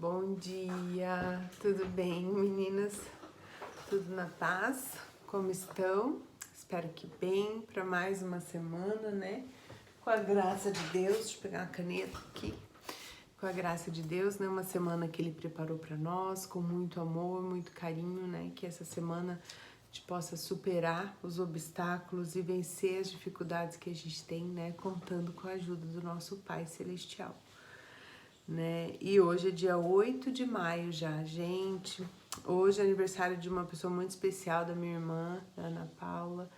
Bom dia, tudo bem, meninas? Tudo na paz? Como estão? Espero que bem para mais uma semana, né? Com a graça de Deus, deixa eu pegar a caneta aqui. Com a graça de Deus, né? Uma semana que Ele preparou para nós, com muito amor, muito carinho, né? Que essa semana a gente possa superar os obstáculos e vencer as dificuldades que a gente tem, né? Contando com a ajuda do nosso Pai Celestial. Né? E hoje é dia 8 de maio já, gente. Hoje é aniversário de uma pessoa muito especial, da minha irmã, da Ana Paula,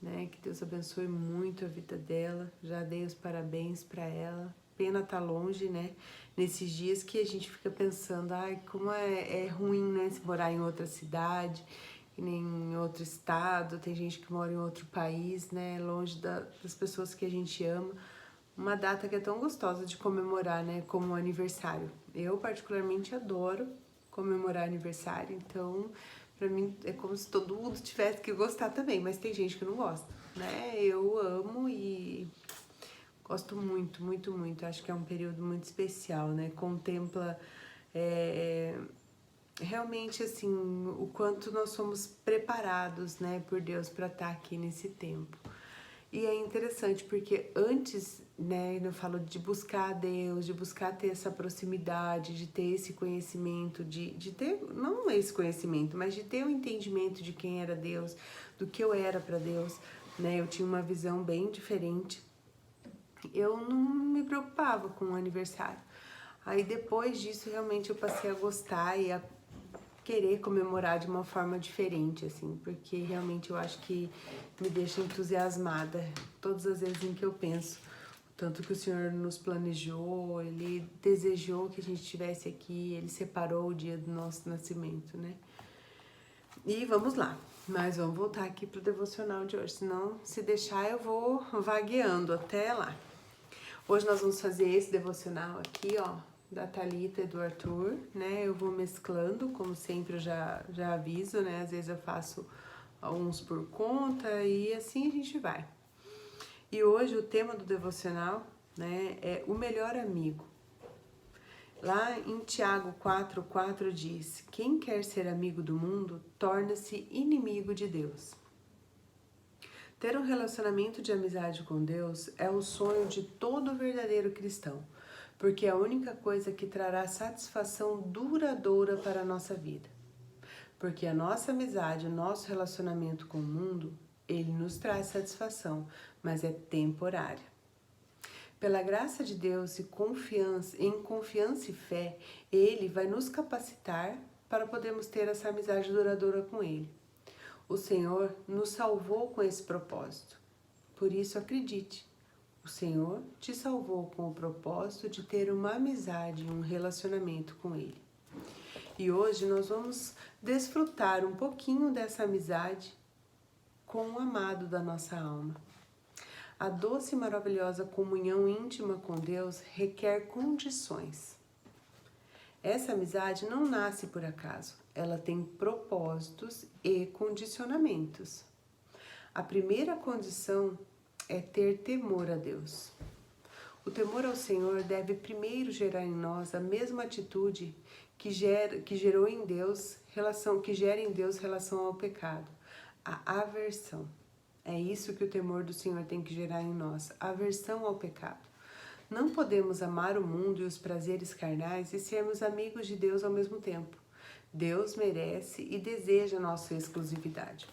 né? Que Deus abençoe muito a vida dela. Já dei os parabéns para ela. Pena tá longe, né? Nesses dias que a gente fica pensando, ai, como é ruim, né? Se morar em outra cidade, que nem em outro estado. Tem gente que mora em outro país, né? Longe das pessoas que a gente ama. Uma data que é tão gostosa de comemorar, né, como aniversário. Eu particularmente adoro comemorar aniversário, então pra mim é como se todo mundo tivesse que gostar também, mas tem gente que não gosta, né? Eu amo e gosto muito, muito, muito. Acho que é um período muito especial, né? Contempla realmente assim o quanto nós somos preparados, né, por Deus para estar aqui nesse tempo. E é interessante porque antes, né, eu falo de buscar a Deus, de buscar ter essa proximidade, de ter esse conhecimento, de ter, não esse conhecimento, mas de ter o entendimento de quem era Deus, do que eu era para Deus, né, eu tinha uma visão bem diferente. Eu não me preocupava com o aniversário. Aí depois disso, realmente eu passei a gostar e a querer comemorar de uma forma diferente, assim, porque realmente eu acho que me deixa entusiasmada todas as vezes em que eu penso o tanto que o Senhor nos planejou, Ele desejou que a gente estivesse aqui, Ele separou o dia do nosso nascimento, né? E vamos lá, mas vamos voltar aqui pro devocional de hoje, senão se deixar eu vou vagueando até lá. Hoje nós vamos fazer esse devocional aqui, ó, da Thalita e do Arthur, né? Eu vou mesclando, como sempre eu já aviso, né? Às vezes eu faço uns por conta e assim a gente vai. E hoje o tema do devocional, né, é o melhor amigo. Lá em Tiago 4,4 diz: quem quer ser amigo do mundo torna-se inimigo de Deus. Ter um relacionamento de amizade com Deus é o sonho de todo verdadeiro cristão, porque é a única coisa que trará satisfação duradoura para a nossa vida. Porque a nossa amizade, o nosso relacionamento com o mundo, ele nos traz satisfação, mas é temporária. Pela graça de Deus e em confiança e fé, Ele vai nos capacitar para podermos ter essa amizade duradoura com Ele. O Senhor nos salvou com esse propósito. Por isso, acredite, o Senhor te salvou com o propósito de ter uma amizade, um relacionamento com Ele. E hoje nós vamos desfrutar um pouquinho dessa amizade com o amado da nossa alma. A doce e maravilhosa comunhão íntima com Deus requer condições. Essa amizade não nasce por acaso, ela tem propósitos e condicionamentos. A primeira condição é ter temor a Deus. O temor ao Senhor deve primeiro gerar em nós a mesma atitude que gera em Deus relação ao pecado, a aversão. É isso que o temor do Senhor tem que gerar em nós, aversão ao pecado. Não podemos amar o mundo e os prazeres carnais e sermos amigos de Deus ao mesmo tempo. Deus merece e deseja nossa exclusividade.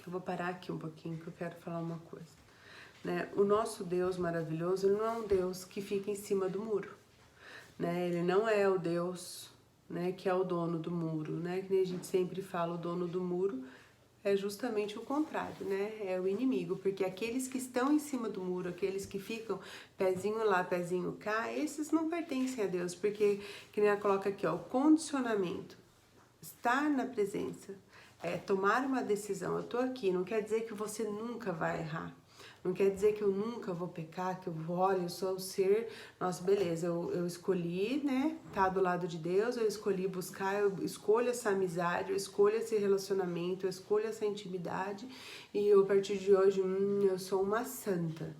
Eu vou parar aqui um pouquinho que eu quero falar uma coisa. Né? O nosso Deus maravilhoso, ele não é um Deus que fica em cima do muro. Né? Ele não é o Deus, né, que é o dono do muro. Né? Que nem a gente sempre fala, o dono do muro é justamente o contrário, né? É o inimigo, porque aqueles que estão em cima do muro, aqueles que ficam pezinho lá, pezinho cá, esses não pertencem a Deus, porque, que nem ela coloca aqui, ó, o condicionamento, estar na presença, tomar uma decisão. Eu tô aqui, não quer dizer que você nunca vai errar. Não quer dizer que eu nunca vou pecar, que olha, eu sou o ser, nossa, beleza, eu escolhi, né, tá do lado de Deus, eu escolhi buscar, eu escolho essa amizade, eu escolho esse relacionamento, eu escolho essa intimidade e eu, a partir de hoje, eu sou uma santa.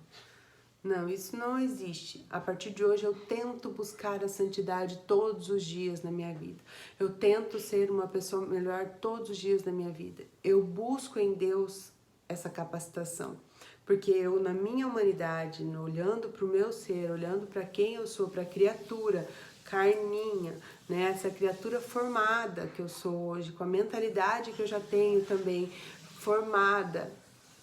Não, isso não existe. A partir de hoje eu tento buscar a santidade todos os dias na minha vida. Eu tento ser uma pessoa melhor todos os dias da minha vida. Eu busco em Deus essa capacitação. Porque eu, na minha humanidade, olhando para o meu ser, olhando para quem eu sou, para a criatura, carninha, né? Essa criatura formada que eu sou hoje, com a mentalidade que eu já tenho também formada,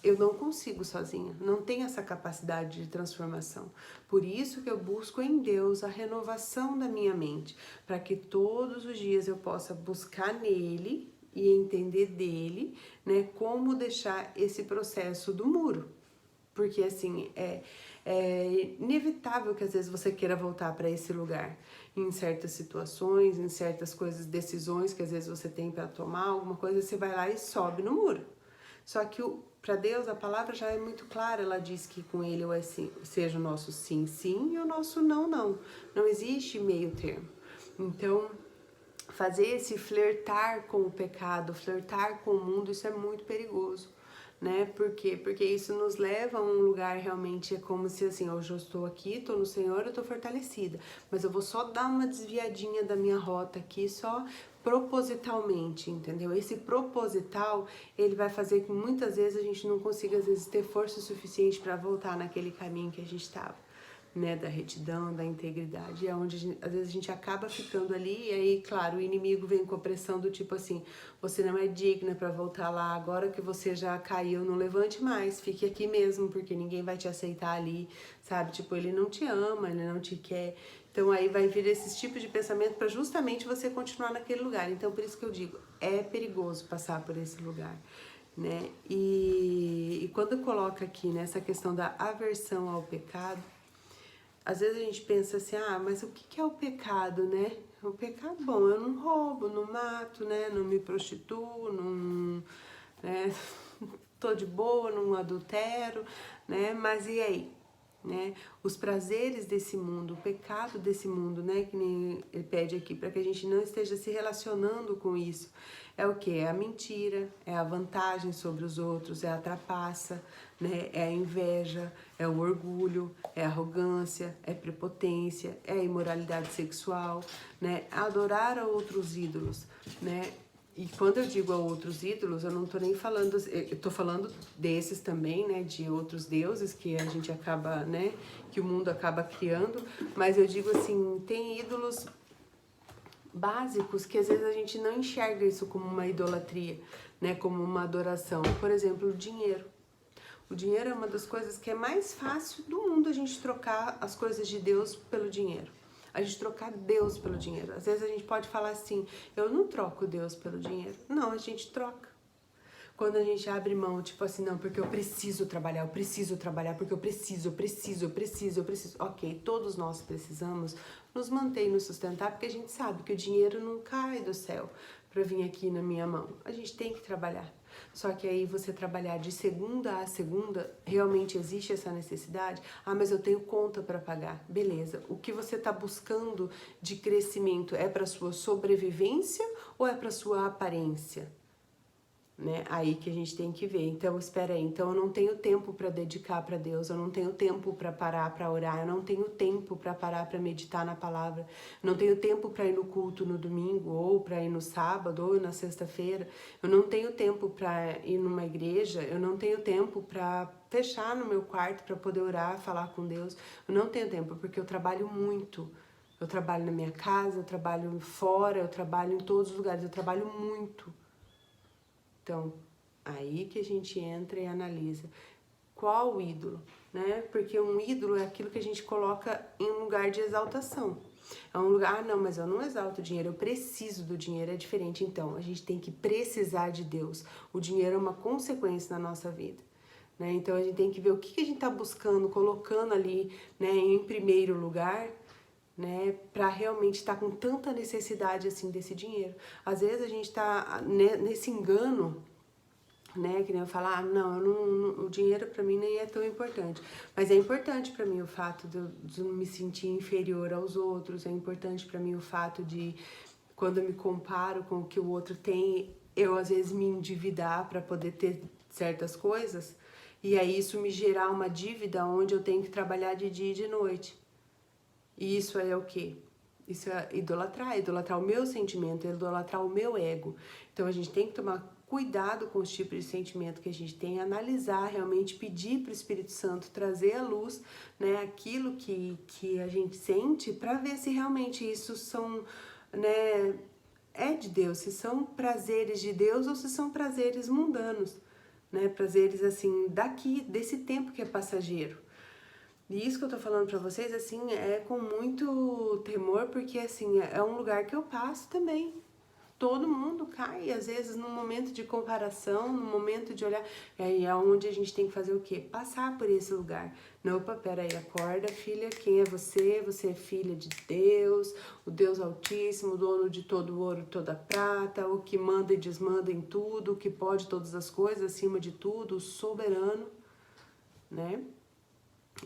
eu não consigo sozinha, não tenho essa capacidade de transformação. Por isso que eu busco em Deus a renovação da minha mente, para que todos os dias eu possa buscar nele e entender dele, né, como deixar esse processo do muro. Porque assim, é inevitável que às vezes você queira voltar para esse lugar, em certas situações, em certas coisas, decisões que às vezes você tem para tomar, alguma coisa, você vai lá e sobe no muro. Só que para Deus a palavra já é muito clara, ela diz que com ele ou é sim, seja o nosso sim, sim e o nosso não, não. Não existe meio termo. Então, fazer esse flertar com o pecado, flertar com o mundo, isso é muito perigoso, né? Por quê? Porque isso nos leva a um lugar realmente, é como se assim, hoje eu estou aqui, estou no Senhor, eu estou fortalecida, mas eu vou só dar uma desviadinha da minha rota aqui, só propositalmente, entendeu? Esse proposital, ele vai fazer que muitas vezes a gente não consiga, às vezes, ter força suficiente para voltar naquele caminho que a gente estava, né, da retidão, da integridade, é onde às vezes a gente acaba ficando ali, e aí, claro, o inimigo vem com a pressão do tipo assim, você não é digna para voltar lá, agora que você já caiu, não levante mais, fique aqui mesmo, porque ninguém vai te aceitar ali, sabe, tipo, ele não te ama, ele não te quer, então aí vai vir esses tipos de pensamento para justamente você continuar naquele lugar, então por isso que eu digo, é perigoso passar por esse lugar, né, e quando coloca aqui nessa questão da aversão ao pecado, às vezes a gente pensa assim, ah, mas o que é o pecado, né? O pecado, bom, eu não roubo, não mato, né? Não me prostituo, não, né? Tô de boa, não adultero, né? Mas e aí? Né? Os prazeres desse mundo, o pecado desse mundo, né? Que nem ele pede aqui, para que a gente não esteja se relacionando com isso. É o que? É a mentira, é a vantagem sobre os outros, é a trapaça, né? É a inveja, é o orgulho, é a arrogância, é a prepotência, é a imoralidade sexual, né? Adorar a outros ídolos, né? E quando eu digo a outros ídolos, eu não tô nem falando, eu tô falando desses também, né, de outros deuses que a gente acaba, né, que o mundo acaba criando, mas eu digo assim, tem ídolos básicos que às vezes a gente não enxerga isso como uma idolatria, né, como uma adoração. Por exemplo, o dinheiro. O dinheiro é uma das coisas que é mais fácil do mundo a gente trocar as coisas de Deus pelo dinheiro. A gente trocar Deus pelo dinheiro. Às vezes a gente pode falar assim, eu não troco Deus pelo dinheiro. Não, a gente troca. Quando a gente abre mão, tipo assim, não, porque eu preciso trabalhar, porque eu preciso. Ok, todos nós precisamos nos manter e nos sustentar, porque a gente sabe que o dinheiro não cai do céu para vir aqui na minha mão. A gente tem que trabalhar. Só que aí você trabalhar de segunda a segunda, realmente existe essa necessidade? Ah, mas eu tenho conta para pagar. Beleza. O que você está buscando de crescimento é para sua sobrevivência ou é para sua aparência? Né? Aí que a gente tem que ver. Então, espera aí. Então, eu não tenho tempo para dedicar para Deus, eu não tenho tempo para parar para orar, eu não tenho tempo para parar para meditar na palavra, eu não tenho tempo para ir no culto no domingo, ou para ir no sábado, ou na sexta-feira, eu não tenho tempo para ir numa igreja, eu não tenho tempo para fechar no meu quarto para poder orar, falar com Deus, eu não tenho tempo porque eu trabalho muito. Eu trabalho na minha casa, eu trabalho fora, eu trabalho em todos os lugares, eu trabalho muito. Então, aí que a gente entra e analisa qual o ídolo, né? Porque um ídolo é aquilo que a gente coloca em um lugar de exaltação. É um lugar, ah, não, mas eu não exalto o dinheiro, eu preciso do dinheiro, é diferente. Então, a gente tem que precisar de Deus. O dinheiro é uma consequência na nossa vida. Né? Então, a gente tem que ver o que a gente está buscando, colocando ali, né, em primeiro lugar, né, para realmente estar com tanta necessidade assim desse dinheiro. Às vezes a gente está nesse engano, né, que nem eu falar, ah, não, o dinheiro para mim nem é tão importante, mas é importante para mim o fato de eu me sentir inferior aos outros, é importante para mim o fato de quando eu me comparo com o que o outro tem, eu às vezes me endividar para poder ter certas coisas. E aí isso me gerar uma dívida onde eu tenho que trabalhar de dia e de noite. E isso é o quê? Isso é idolatrar o meu sentimento, idolatrar o meu ego. Então a gente tem que tomar cuidado com os tipos de sentimento que a gente tem, analisar realmente, pedir para o Espírito Santo trazer à luz, né, aquilo que a gente sente, para ver se realmente isso são, né, é de Deus, se são prazeres de Deus ou se são prazeres mundanos, né, prazeres assim daqui, desse tempo que é passageiro. E isso que eu tô falando pra vocês, assim, é com muito temor, porque, assim, é um lugar que eu passo também. Todo mundo cai, às vezes, num momento de comparação, num momento de olhar. Aí é onde a gente tem que fazer o quê? Passar por esse lugar. Não, opa, peraí, acorda, filha, quem é você? Você é filha de Deus, o Deus Altíssimo, dono de todo o ouro e toda a prata, o que manda e desmanda em tudo, o que pode todas as coisas, acima de tudo, o soberano, né?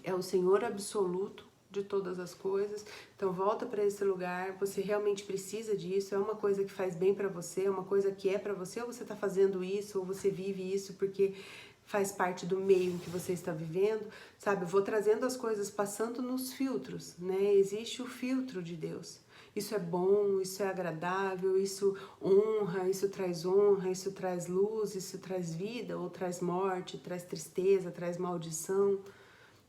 É o Senhor absoluto de todas as coisas. Então volta para esse lugar, você realmente precisa disso, é uma coisa que faz bem para você, é uma coisa que é para você, ou você está fazendo isso, ou você vive isso porque faz parte do meio em que você está vivendo, sabe? Eu vou trazendo as coisas, passando nos filtros, né? Existe o filtro de Deus. Isso é bom, isso é agradável, isso honra, isso traz luz, isso traz vida, ou traz morte, traz tristeza, traz maldição,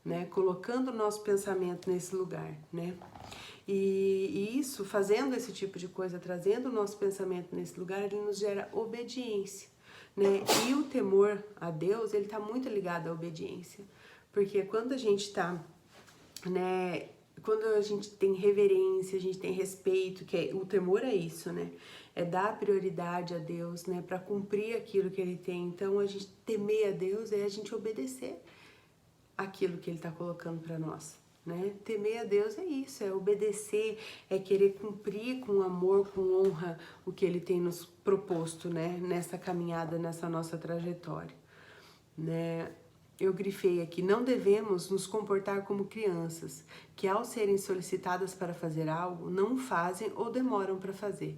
né? Colocando o nosso pensamento nesse lugar, né? E isso, fazendo esse tipo de coisa, trazendo o nosso pensamento nesse lugar, ele nos gera obediência, né? E o temor a Deus, ele tá muito ligado à obediência, porque quando a gente tá, né? Quando a gente tem reverência, a gente tem respeito, que o temor é isso, né? É dar prioridade a Deus, né? Para cumprir aquilo que Ele tem. Então, a gente temer a Deus é a gente obedecer aquilo que Ele está colocando para nós, né? Temer a Deus é isso, é obedecer, é querer cumprir com amor, com honra o que Ele tem nos proposto, né? Nessa caminhada, nessa nossa trajetória, né? Eu grifei aqui, não devemos nos comportar como crianças, que ao serem solicitadas para fazer algo, não fazem ou demoram para fazer.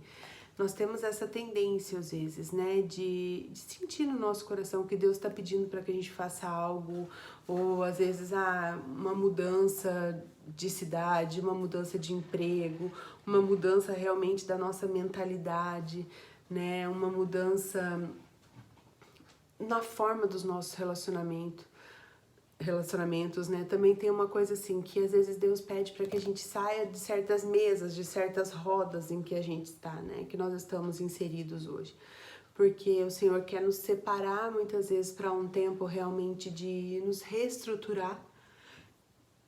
Nós temos essa tendência, às vezes, né, de sentir no nosso coração que Deus está pedindo para que a gente faça algo, ou às vezes uma mudança de cidade, uma mudança de emprego, uma mudança realmente da nossa mentalidade, né, uma mudança na forma dos nossos relacionamentos, né? Também tem uma coisa assim, que às vezes Deus pede para que a gente saia de certas mesas, de certas rodas em que a gente está, né? Que nós estamos inseridos hoje. Porque o Senhor quer nos separar muitas vezes para um tempo realmente de nos reestruturar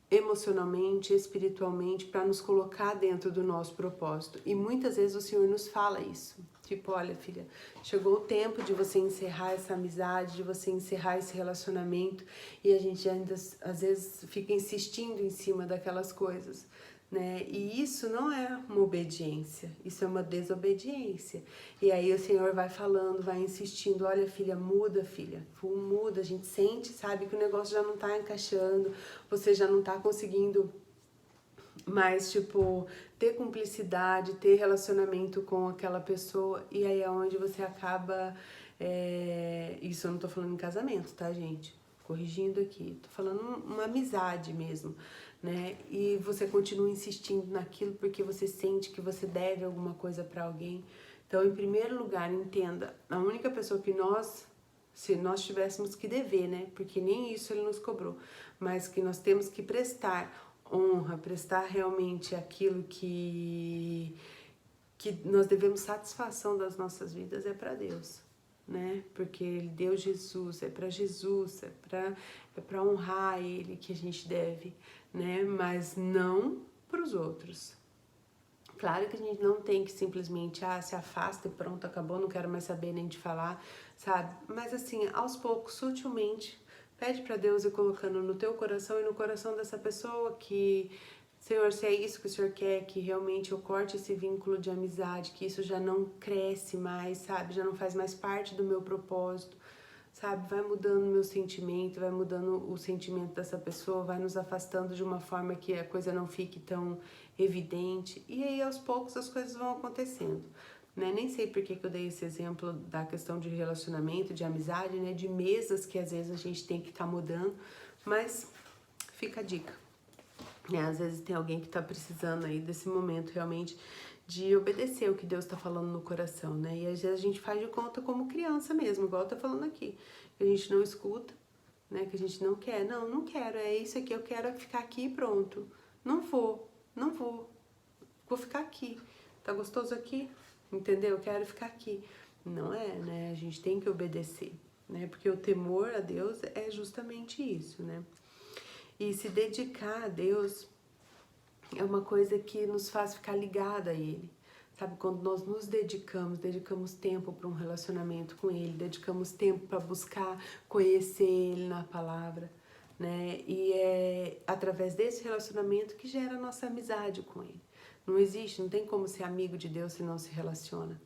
emocionalmente, espiritualmente, para nos colocar dentro do nosso propósito. E muitas vezes o Senhor nos fala isso. Tipo, olha, filha, chegou o tempo de você encerrar essa amizade, de você encerrar esse relacionamento, e a gente ainda às vezes fica insistindo em cima daquelas coisas, né? E isso não é uma obediência, isso é uma desobediência. E aí o Senhor vai falando, vai insistindo, olha, filha, muda, a gente sente, sabe que o negócio já não tá encaixando, você já não tá conseguindo mais, tipo, ter cumplicidade, ter relacionamento com aquela pessoa, e aí é onde você acaba, isso eu não tô falando em casamento, tá, gente? Corrigindo aqui, tô falando uma amizade mesmo, né? E você continua insistindo naquilo porque você sente que você deve alguma coisa para alguém. Então, em primeiro lugar, entenda, a única pessoa que se nós tivéssemos que dever, né? Porque nem isso Ele nos cobrou, mas que nós temos que prestar honra, prestar realmente aquilo que nós devemos satisfação das nossas vidas é para Deus, né? Porque Ele deu Jesus, é para honrar Ele que a gente deve, né? Mas não para os outros. Claro que a gente não tem que simplesmente, se afasta e pronto, acabou, não quero mais saber nem de falar, sabe? Mas assim, aos poucos, sutilmente, pede para Deus ir colocando no teu coração e no coração dessa pessoa que, Senhor, se é isso que o Senhor quer, que realmente eu corte esse vínculo de amizade, que isso já não cresce mais, sabe? Já não faz mais parte do meu propósito, sabe? Vai mudando o meu sentimento, vai mudando o sentimento dessa pessoa, vai nos afastando de uma forma que a coisa não fique tão evidente. E aí, aos poucos, as coisas vão acontecendo. né? Nem sei por que eu dei esse exemplo da questão de relacionamento, de amizade, né? De mesas que às vezes a gente tem que estar mudando, mas fica a dica, né? Às vezes tem alguém que tá precisando aí desse momento realmente de obedecer o que Deus tá falando no coração, né? E às vezes a gente faz de conta como criança mesmo, igual eu tô falando aqui, que a gente não escuta, né? Que a gente não quer, não quero, é isso aqui, eu quero ficar aqui e pronto. Não vou ficar aqui. Tá gostoso aqui? Entendeu? Eu quero ficar aqui. Não é, né? A gente tem que obedecer, né? Porque o temor a Deus é justamente isso, né? E se dedicar a Deus é uma coisa que nos faz ficar ligada a Ele. Sabe, quando nós nos dedicamos tempo para um relacionamento com Ele, dedicamos tempo para buscar conhecer Ele na palavra, né? E é através desse relacionamento que gera a nossa amizade com Ele. Não existe, não tem como ser amigo de Deus se não se relaciona.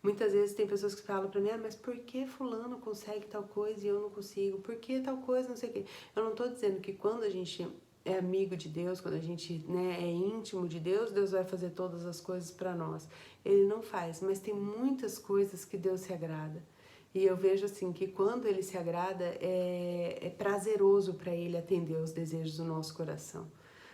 Muitas vezes tem pessoas que falam para mim, mas por que fulano consegue tal coisa e eu não consigo? Por que tal coisa, não sei o quê? Eu não estou dizendo que quando a gente é amigo de Deus, quando a gente, né, é íntimo de Deus, Deus vai fazer todas as coisas para nós. Ele não faz, mas tem muitas coisas que Deus se agrada. E eu vejo assim que quando Ele se agrada, é prazeroso para Ele atender os desejos do nosso coração.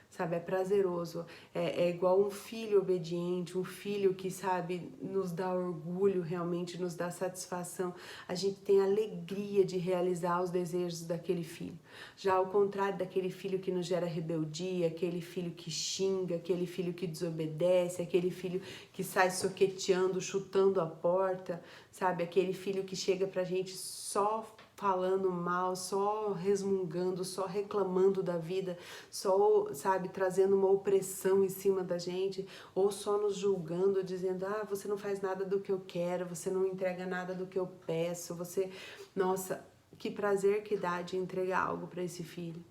Sabe, é prazeroso, é igual um filho obediente, um filho que, sabe, nos dá orgulho realmente, nos dá satisfação. A gente tem alegria de realizar os desejos daquele filho. Já ao contrário daquele filho que nos gera rebeldia, aquele filho que xinga, aquele filho que desobedece, aquele filho que sai soqueteando, chutando a porta, sabe, aquele filho que chega pra gente só falando mal, só resmungando, só reclamando da vida, só, sabe, trazendo uma opressão em cima da gente, ou só nos julgando, dizendo, você não faz nada do que eu quero, você não entrega nada do que eu peço, você, nossa, que prazer que dá de entregar algo para esse filho,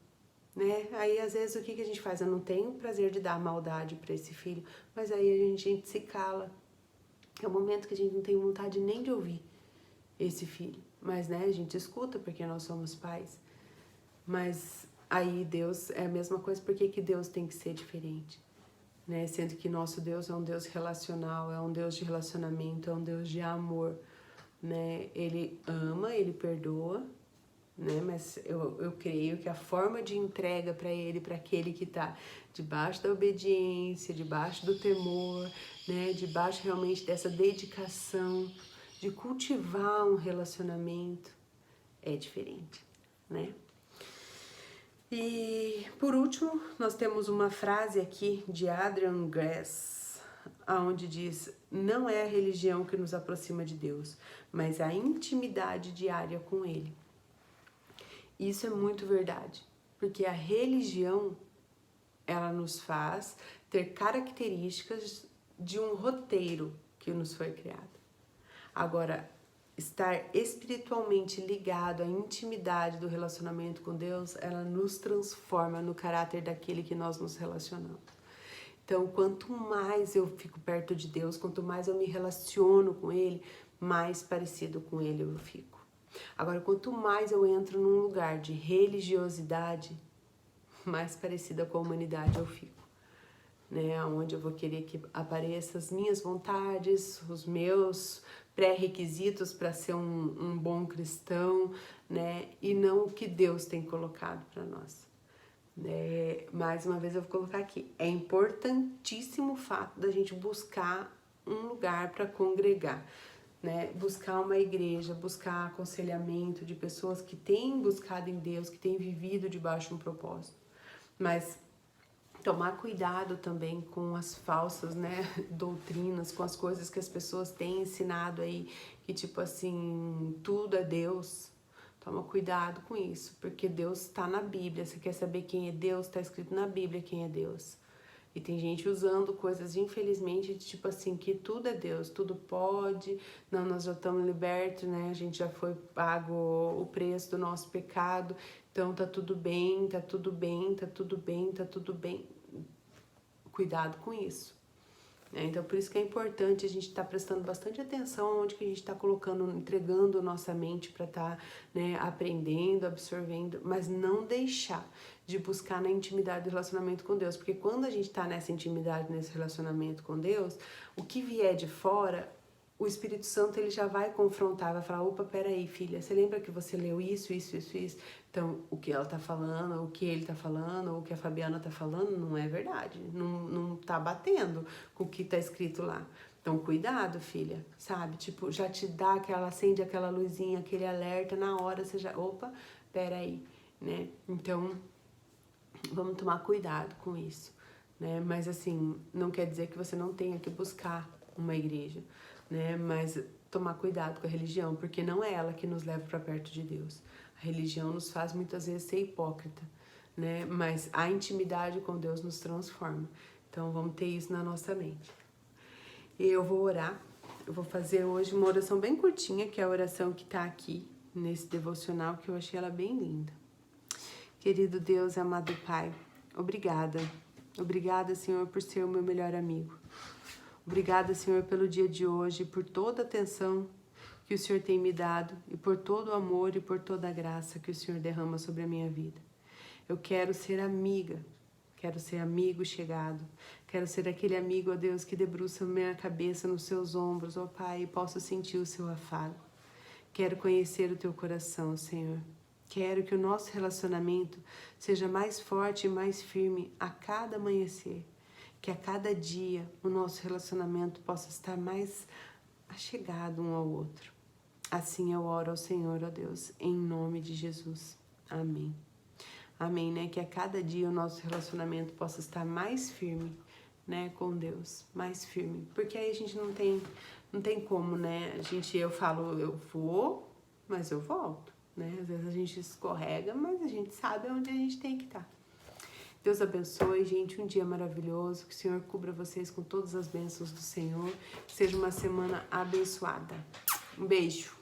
né? Aí às vezes o que a gente faz? Eu não tenho prazer de dar maldade para esse filho, mas aí a gente se cala. É o momento que a gente não tem vontade nem de ouvir esse filho. Mas, né, a gente escuta porque nós somos pais. Mas aí Deus é a mesma coisa, por que Deus tem que ser diferente? Né? Sendo que nosso Deus é um Deus relacional, é um Deus de relacionamento, é um Deus de amor. Né? Ele ama, ele perdoa, né? Mas eu creio que a forma de entrega para ele, para aquele que está debaixo da obediência, debaixo do temor, né? Debaixo realmente dessa dedicação, de cultivar um relacionamento, é diferente, né? E por último, nós temos uma frase aqui de Adrian Grass, onde diz: não é a religião que nos aproxima de Deus, mas a intimidade diária com Ele. Isso é muito verdade, porque a religião, ela nos faz ter características de um roteiro que nos foi criado. Agora, estar espiritualmente ligado à intimidade do relacionamento com Deus, ela nos transforma no caráter daquele que nós nos relacionamos. Então, quanto mais eu fico perto de Deus, quanto mais eu me relaciono com Ele, mais parecido com Ele eu fico. Agora, quanto mais eu entro num lugar de religiosidade, mais parecida com a humanidade eu fico. Né, onde eu vou querer que apareçam as minhas vontades, os meus pré-requisitos para ser um bom cristão, né, e não o que Deus tem colocado para nós. Mais uma vez eu vou colocar aqui, é importantíssimo o fato da gente buscar um lugar para congregar, né, buscar uma igreja, buscar aconselhamento de pessoas que têm buscado em Deus, que têm vivido debaixo de um propósito, mas tomar cuidado também com as falsas, né, doutrinas, com as coisas que as pessoas têm ensinado aí, que tipo assim, tudo é Deus. Toma cuidado com isso, porque Deus está na Bíblia. Você quer saber quem é Deus? Está escrito na Bíblia quem é Deus. E tem gente usando coisas, infelizmente, de tipo assim, que tudo é Deus, tudo pode, não, nós já estamos libertos, né? A gente já foi pago o preço do nosso pecado, então tá tudo bem, tá tudo bem, tá tudo bem, tá tudo bem. Cuidado com isso. Então, por isso que é importante a gente estar prestando bastante atenção onde que a gente está colocando, entregando nossa mente para estar, né, aprendendo, absorvendo, mas não deixar de buscar na intimidade do relacionamento com Deus, porque quando a gente está nessa intimidade, nesse relacionamento com Deus, o que vier de fora o Espírito Santo ele já vai confrontar, vai falar, opa, peraí, filha, você lembra que você leu isso, isso, isso, isso? Então, o que ela tá falando, o que ele tá falando, ou o que a Fabiana tá falando, não é verdade, não tá batendo com o que tá escrito lá. Então, cuidado, filha, sabe? Tipo, já te dá aquela, acende aquela luzinha, aquele alerta, na hora você já, opa, peraí, né? Então, vamos tomar cuidado com isso, né? Mas assim, não quer dizer que você não tenha que buscar uma igreja, né? Mas tomar cuidado com a religião, porque não é ela que nos leva para perto de Deus. A religião nos faz muitas vezes ser hipócrita, né? Mas a intimidade com Deus nos transforma. Então vamos ter isso na nossa mente. E eu vou orar. Eu vou fazer hoje uma oração bem curtinha, que é a oração que está aqui nesse devocional, que eu achei ela bem linda. Querido Deus, amado Pai, obrigada. Obrigada, Senhor, por ser o meu melhor amigo. Obrigada, Senhor, pelo dia de hoje, por toda a atenção que o Senhor tem me dado e por todo o amor e por toda a graça que o Senhor derrama sobre a minha vida. Eu quero ser amiga, quero ser amigo chegado, quero ser aquele amigo, ó Deus, que debruça minha cabeça nos seus ombros, ó Pai, e posso sentir o seu afago. Quero conhecer o teu coração, Senhor. Quero que o nosso relacionamento seja mais forte e mais firme a cada amanhecer. Que a cada dia o nosso relacionamento possa estar mais achegado um ao outro. Assim eu oro ao Senhor, ó Deus, em nome de Jesus. Amém. Amém, né? Que a cada dia o nosso relacionamento possa estar mais firme, né, com Deus, mais firme. Porque aí a gente não tem como, né? Eu falo, eu vou, mas eu volto, né? Às vezes a gente escorrega, mas a gente sabe onde a gente tem que estar. Deus abençoe, gente, um dia maravilhoso, que o Senhor cubra vocês com todas as bênçãos do Senhor, que seja uma semana abençoada. Um beijo.